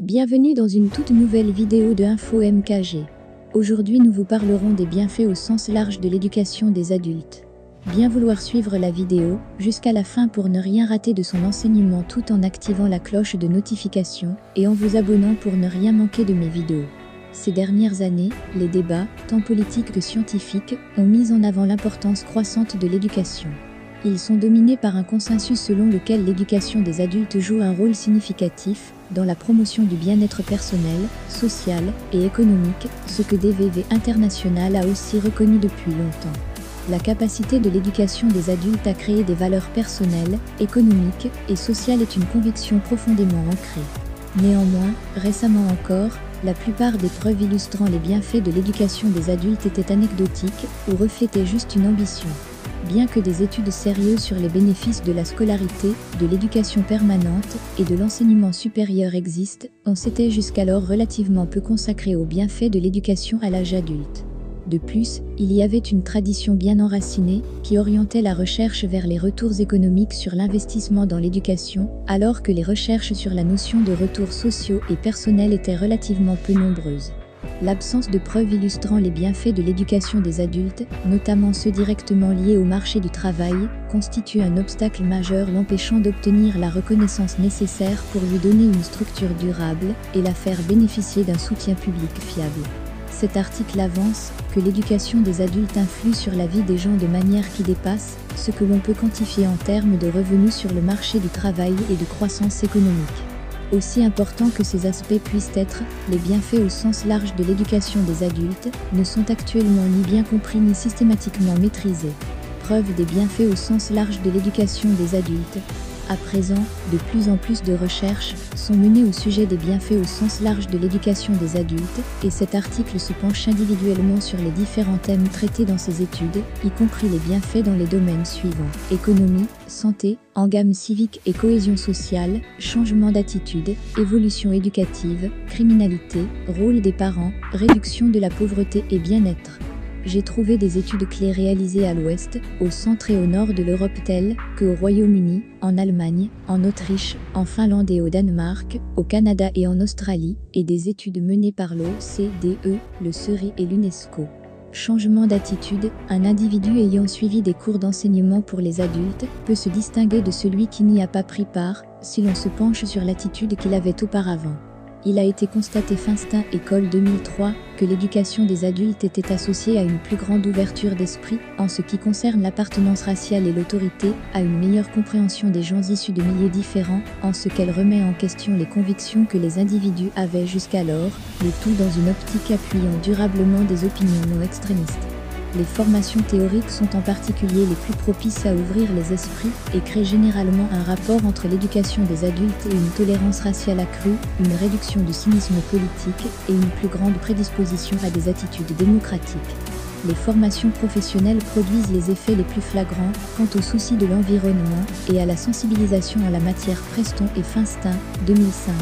Bienvenue dans une toute nouvelle vidéo de Info MKG. Aujourd'hui nous vous parlerons des bienfaits au sens large de l'éducation des adultes. Bien vouloir suivre la vidéo jusqu'à la fin pour ne rien rater de son enseignement tout en activant la cloche de notification et en vous abonnant pour ne rien manquer de mes vidéos. Ces dernières années, les débats, tant politiques que scientifiques, ont mis en avant l'importance croissante de l'éducation. Ils sont dominés par un consensus selon lequel l'éducation des adultes joue un rôle significatif dans la promotion du bien-être personnel, social et économique, ce que DVV International a aussi reconnu depuis longtemps. La capacité de l'éducation des adultes à créer des valeurs personnelles, économiques et sociales est une conviction profondément ancrée. Néanmoins, récemment encore, la plupart des preuves illustrant les bienfaits de l'éducation des adultes étaient anecdotiques ou reflétaient juste une ambition. Bien que des études sérieuses sur les bénéfices de la scolarité, de l'éducation permanente et de l'enseignement supérieur existent, on s'était jusqu'alors relativement peu consacré aux bienfaits de l'éducation à l'âge adulte. De plus, il y avait une tradition bien enracinée qui orientait la recherche vers les retours économiques sur l'investissement dans l'éducation, alors que les recherches sur la notion de retours sociaux et personnels étaient relativement peu nombreuses. L'absence de preuves illustrant les bienfaits de l'éducation des adultes, notamment ceux directement liés au marché du travail, constitue un obstacle majeur l'empêchant d'obtenir la reconnaissance nécessaire pour lui donner une structure durable et la faire bénéficier d'un soutien public fiable. Cet article avance que l'éducation des adultes influe sur la vie des gens de manière qui dépasse ce que l'on peut quantifier en termes de revenus sur le marché du travail et de croissance économique. Aussi important que ces aspects puissent être, les bienfaits au sens large de l'éducation des adultes ne sont actuellement ni bien compris ni systématiquement maîtrisés. Preuve des bienfaits au sens large de l'éducation des adultes. À présent, de plus en plus de recherches sont menées au sujet des bienfaits au sens large de l'éducation des adultes, et cet article se penche individuellement sur les différents thèmes traités dans ces études, y compris les bienfaits dans les domaines suivants: économie, santé, engame civique et cohésion sociale, changement d'attitude, évolution éducative, criminalité, rôle des parents, réduction de la pauvreté et bien-être. J'ai trouvé des études clés réalisées à l'ouest, au centre et au nord de l'Europe telles qu'au Royaume-Uni, en Allemagne, en Autriche, en Finlande et au Danemark, au Canada et en Australie, et des études menées par l'OCDE, le CERI et l'UNESCO. Changement d'attitude: un individu ayant suivi des cours d'enseignement pour les adultes peut se distinguer de celui qui n'y a pas pris part, si l'on se penche sur l'attitude qu'il avait auparavant. Il a été constaté Finstin École 2003 que l'éducation des adultes était associée à une plus grande ouverture d'esprit en ce qui concerne l'appartenance raciale et l'autorité, à une meilleure compréhension des gens issus de milieux différents, en ce qu'elle remet en question les convictions que les individus avaient jusqu'alors, le tout dans une optique appuyant durablement des opinions non extrémistes. Les formations théoriques sont en particulier les plus propices à ouvrir les esprits et créent généralement un rapport entre l'éducation des adultes et une tolérance raciale accrue, une réduction du cynisme politique et une plus grande prédisposition à des attitudes démocratiques. Les formations professionnelles produisent les effets les plus flagrants quant au souci de l'environnement et à la sensibilisation en la matière. Preston et Finstin, 2005.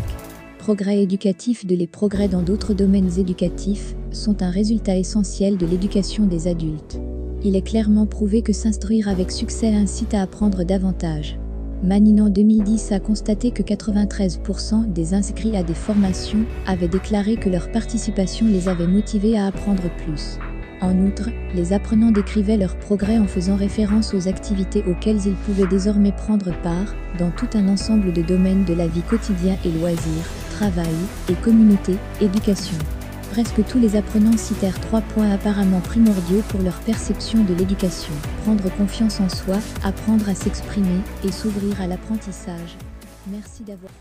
Progrès éducatifs. Les progrès dans d'autres domaines éducatifs sont un résultat essentiel de l'éducation des adultes. Il est clairement prouvé que s'instruire avec succès incite à apprendre davantage. Maninan 2010 a constaté que 93% des inscrits à des formations avaient déclaré que leur participation les avait motivés à apprendre plus. En outre, les apprenants décrivaient leurs progrès en faisant référence aux activités auxquelles ils pouvaient désormais prendre part, dans tout un ensemble de domaines de la vie quotidienne et loisirs, travail et communauté, éducation. Presque tous les apprenants citèrent 3 points apparemment primordiaux pour leur perception de l'éducation: prendre confiance en soi, apprendre à s'exprimer et s'ouvrir à l'apprentissage. Merci d'avoir